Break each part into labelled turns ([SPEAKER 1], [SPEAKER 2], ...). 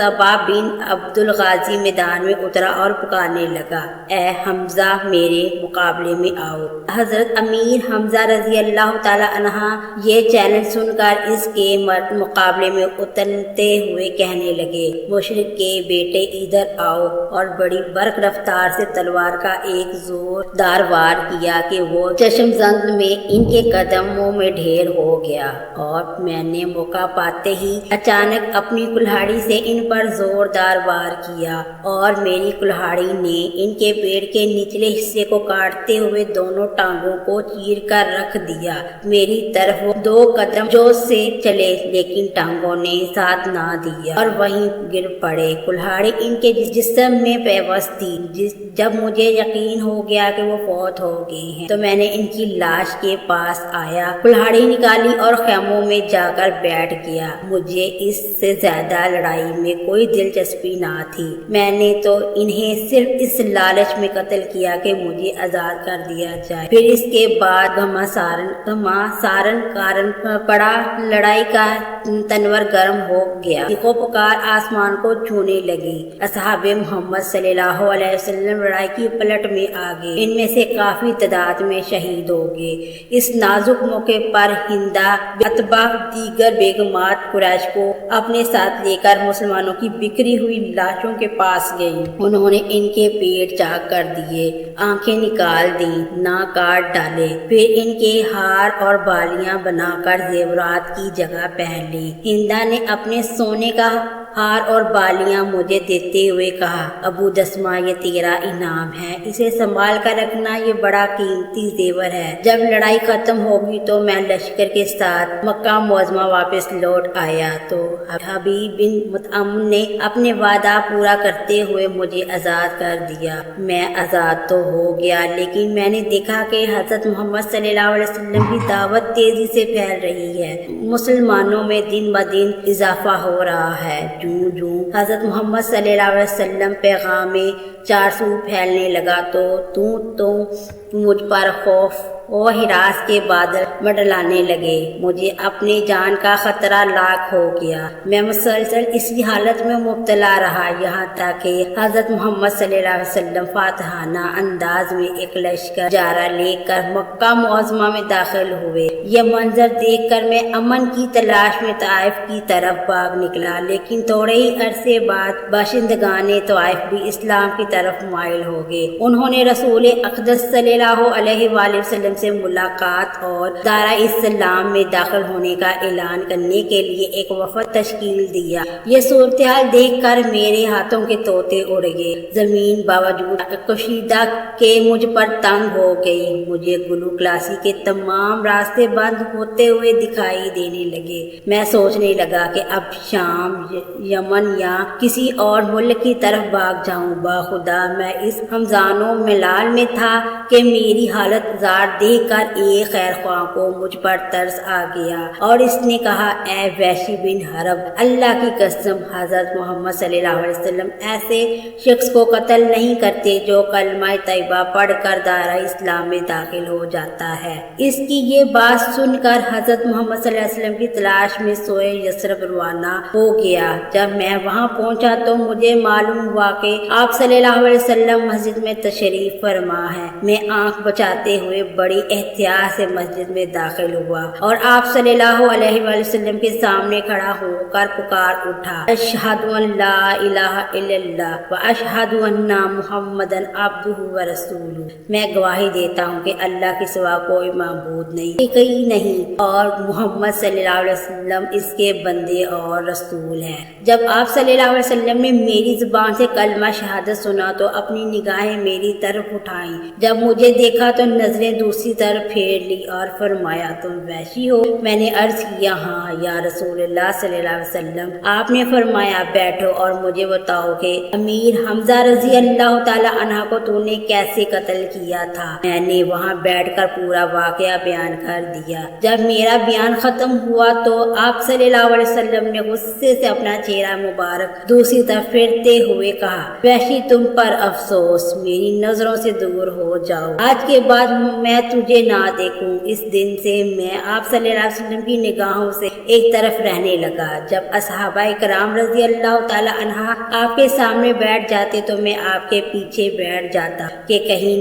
[SPEAKER 1] صبا بن عبد الغازی میدان میں اترا اور پکارنے لگا، اے حمزہ میرے مقابلے میں آؤ۔ حضرت امیر حمزہ رضی اللہ تعالی عنہ یہ چیلنج سن کر اس کے مقابلے میں اترتے ہوئے کہنے لگے، مشرک کے بیٹے ادھر آؤ، اور بڑی برق رفتار سے تلوار کا ایک زوردار وار کیا کہ وہ چشم زند میں ان کے قدموں میں ڈھیر ہو گیا، اور میں نے موقع پاتے ہی اچانک اپنی کلہاڑی سے ان پر زوردار وار کیا، اور میری کلہاڑی نے ان کے پیٹ کے نچلے حصے کو کاٹتے ہوئے دونوں ٹانگوں کو چیر کر رکھ دیا۔ میری طرف وہ 2 قدم جوش سے چلے، لیکن ٹانگوں نے ساتھ نہ دیا اور وہیں گر پڑے۔ کلہاڑی ان کے جسم میں پیوست تھی۔ جب مجھے یقین ہو گیا کہ وہ فوت ہو گئے ہیں تو میں نے ان کی لاش کے پاس آیا، کلہاڑی نکالی اور خیموں میں جا کر بیٹھ گیا۔ مجھے اس سے زیادہ لڑائی میں کوئی دلچسپی نہ تھی، میں نے تو انہیں صرف اس لالچ میں قتل کیا کہ مجھے آزاد کر دیا جائے۔ پھر اس کے بعد گھمسارن کارن پڑا، لڑائی کا تنور گرم ہو گیا، چیخو پکار آسمان کو چھونے لگی۔ اصحاب محمد صلی اللہ علیہ وسلم لڑائی کی پلٹ میں آ گئے، ان میں سے کافی تعداد میں شہید ہو گئے۔ اس نازک موقع پر ہندہ عتبہ دیگر بیگمات قریش کو اپنے ساتھ لے کر مسلمانوں کی بکھری ہوئی لاشوں کے پاس گئی۔ انہوں نے ان کے پیٹ چاک کر دیے، آنکھیں نکال دیں، ناک کاٹ ڈالے، پھر ان کے ہار اور بالیاں بنا کر زیورات کی جگہ پہن لی۔ ہندہ نے اپنے سونے کا ہار اور بالیاں مجھے دیتے ہوئے کہا، ابو دسمہ یہ تیرا انعام ہے، اسے سنبھال کر رکھنا، یہ بڑا قیمتی زیور ہے۔ جب لڑائی ختم ہوگی تو میں لشکر کے ساتھ مکہ معظمہ واپس لوٹ آیا تو حبیب بن مطعم نے اپنے وعدہ پورا کرتے ہوئے مجھے آزاد کر دیا۔ میں آزاد تو ہو گیا، لیکن میں نے دیکھا کہ حضرت محمد صلی اللہ علیہ وسلم کی دعوت تیزی سے پھیل رہی ہے، مسلمانوں میں دن بدن اضافہ ہو رہا ہے۔ جوں جوں حضرت محمد صلی اللہ علیہ وسلم پیغام چارسو پھیلنے لگا تو مجھ پر خوف و ہراس کے بادل منڈلانے لگے، مجھے اپنی جان کا خطرہ لاحق ہو گیا۔ میں مسلسل اسی حالت میں مبتلا رہا، یہاں تک کہ حضرت محمد صلی اللہ علیہ وسلم فاتحانہ انداز میں ایک لشکر جارہ لے کر مکہ معظمہ میں داخل ہوئے۔ یہ منظر دیکھ کر میں امن کی تلاش میں طائف کی طرف بھاگ نکلا، لیکن تھوڑے ہی عرصے بعد باشندگان طائف بھی اسلام کی طرف مائل ہو گئے۔ انہوں نے رسول اقدس صلی اللہ علیہ وآلہ وسلم سے ملاقات اور دارہ اسلام میں داخل ہونے کا اعلان کرنے کے لیے ایک وفد تشکیل دیا۔ یہ صورتحال دیکھ کر میرے ہاتھوں کے طوطے اڑ گئے، زمین باوجود کشیدہ کے مجھ پر تنگ ہو گئی، مجھے گلو کلاسی کے تمام راستے بند ہوتے ہوئے دکھائی دینے لگے۔ میں سوچنے لگا کہ اب شام، یمن یا کسی اور ملک کی طرف بھاگ جاؤں۔ باخدا میں اس ہمزان و ملال میں تھا کہ میری حالت زار دیکھ کر ایک خیر خواہ کو مجھ پر ترس آ گیا، اور اس نے کہا، اے وحشی بن حرب، اللہ کی قسم، حضرت محمد صلی اللہ علیہ وسلم ایسے شخص کو قتل نہیں کرتے جو کلمہ طیبہ پڑھ کر دائرہ اسلام میں داخل ہو جاتا ہے۔ اس کی یہ بات سن کر حضرت محمد صلی اللہ علیہ وسلم کی تلاش میں سوئے یثرب روانہ ہو گیا۔ جب میں وہاں پہنچا تو مجھے معلوم ہوا کہ آپ صلی اللہ علیہ وسلم مسجد میں تشریف فرما ہے۔ میں آنکھ بچاتے ہوئے بڑی احتیاط سے مسجد میں داخل ہوا اور آپ صلی اللہ علیہ وآلہ وسلم کے سامنے کھڑا ہو کر پکار اٹھا، اشہد ان لا الہ الا اللہ و اشہد ان محمدن عبدہ و رسولہ۔ میں گواہی دیتا ہوں کہ اللہ کے سوا کوئی معبود نہیں اور محمد صلی اللہ علیہ وسلم اس کے بندے اور رسول ہیں۔ جب آپ صلی اللہ علیہ وسلم نے میری زبان سے کلمہ شہادت سنا تو اپنی نگاہیں میری طرف اٹھائیں۔ جب مجھے دیکھا تو نظریں دوسری طرف پھیر لی اور فرمایا، تم وحشی ہو؟ میں نے عرض کیا، ہاں یا رسول اللہ صلی اللہ علیہ وسلم۔ آپ نے فرمایا، بیٹھو اور مجھے بتاؤ کہ امیر حمزہ رضی اللہ تعالی عنہ کو تو نے کیسے قتل کیا تھا؟ میں نے وہاں بیٹھ کر پورا واقعہ بیان کر دیا۔ جب میرا بیان ختم ہوا تو آپ صلی اللہ علیہ وسلم نے غصے سے اپنا چہرہ مبارک دوسری طرف پھیرتے ہوئے کہا، وحشی تم پر افسوس، میری نظروں سے دور ہو جاؤ، آج کے بعد میں تجھے نہ دیکھوں۔ اس دن سے میں آپ صلی اللہ علیہ وسلم کی نگاہوں سے ایک طرف رہنے لگا۔ جب صحابہ کرام رضی اللہ تعالی عنہ آپ کے سامنے بیٹھ جاتے تو میں آپ کے پیچھے بیٹھ جاتا کہ کہیں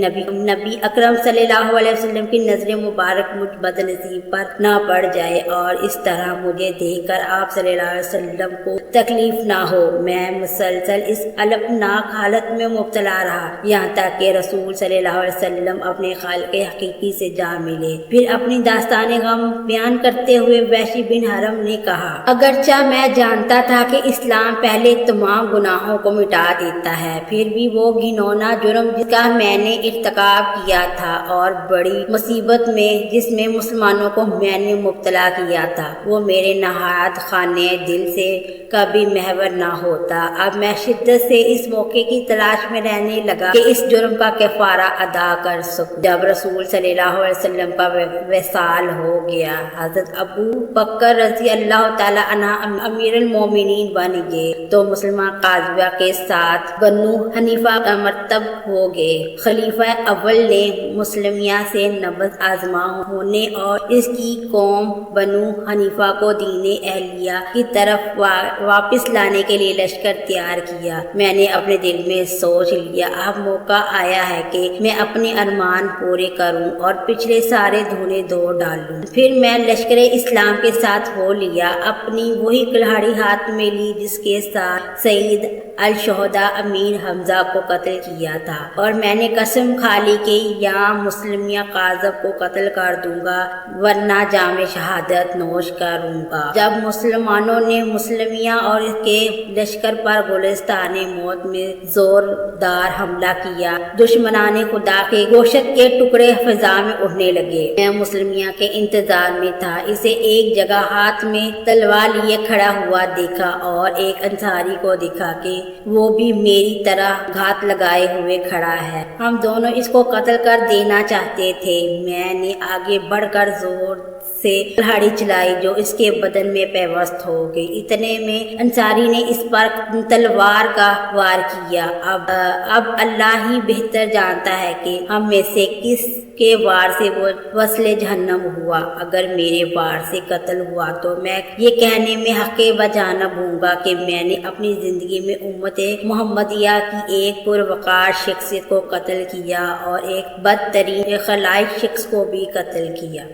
[SPEAKER 1] نبی اکرم صلی اللہ علیہ وسلم کی نظر مبارک مجھ بد نصیب پر نہ پڑ جائے اور اس طرح مجھے دیکھ کر آپ صلی اللہ علیہ وسلم کو تکلیف نہ ہو۔ میں مسلسل اس الفناک حالت میں مبتلا رہا یہاں تک کہ رسول صلی اللہ علیہ وسلم اپنے خالق حقیقی سے جا ملے۔ پھر اپنی داستان غم بیان کرتے ہوئے وحشی بن حرب نے کہا، اگرچہ میں جانتا تھا کہ اسلام پہلے تمام گناہوں کو مٹا دیتا ہے، پھر بھی وہ گھنونا جرم جس کا میں نے ارتکاب کیا تھا اور بڑی مصیبت میں جس میں مسلمانوں کو میں نے مبتلا کیا تھا، وہ میرے نہایت خانے دل سے کبھی محور نہ ہوتا۔ اب میں شدت سے اس موقع کی تلاش میں رہنے لگا کہ اس جرم کا کفارہ ادا کر سکوں۔ جب رسول صلی اللہ علیہ وسلم کا وصال ہو گیا، حضرت ابو بکر رضی اللہ تعالی عنہ امیر المومنین بن گئے تو مسلمان قاضیہ کے ساتھ بنو حنیفہ کا مرتب ہو گئے۔ خلیفہ اول نے مسلمیہ سے نبض آزما ہونے اور اس کی قوم بنو حنیفہ کو دین اہلیہ کی طرف واپس لانے کے لیے لشکر تیار کیا۔ میں نے اپنے دل میں سوچ لیا اب موقع آیا ہے کہ میں اپنے ارمان پورے کروں اور پچھلے سارے دھونے دھو ڈالوں۔ پھر میں لشکر اسلام کے ساتھ ہو لیا، اپنی وہی کلہاڑی ہاتھ میں لی جس کے ساتھ سید الشہداء امیر حمزہ کو قتل کیا تھا، اور میں نے قسم کھا لی کہ یا مسلمیہ قاذب کو قتل کر دوں گا ورنہ جام شہادت نوش کروں گا۔ جب مسلمانوں نے مسلمیہ اور اس کے لشکر پر گلستان موت میں زوردار حملہ کیا، دشمنان خدا کے گوشت کے ٹکڑے فضا میں اڑنے لگے۔ میں مسلمیہ کے انتظار میں تھا، اسے ایک جگہ ہاتھ میں تلوار لیے کھڑا ہوا دیکھا اور ایک انصاری کو دکھا کہ وہ بھی میری طرح گھات لگائے ہوئے کھڑا ہے۔ ہم دونوں اس کو قتل کر دینا چاہتے تھے۔ میں نے آگے بڑھ کر زور سے کلہاڑی چلائی جو اس کے بدن میں پیوست ہو گئی۔ اتنے میں انصاری نے اس پر تلوار کا وار کیا۔ اب اللہ ہی بہتر جانتا ہے کہ ہم میں سے کس کے وار سے وہ وصل جہنم ہوا۔ اگر میرے وار سے قتل ہوا تو میں یہ کہنے میں حق بجانب ہوں گا کہ میں نے اپنی زندگی میں امت محمدیہ کی ایک پروقار شخصیت کو قتل کیا اور ایک بدترین خلائق شخص کو بھی قتل کیا۔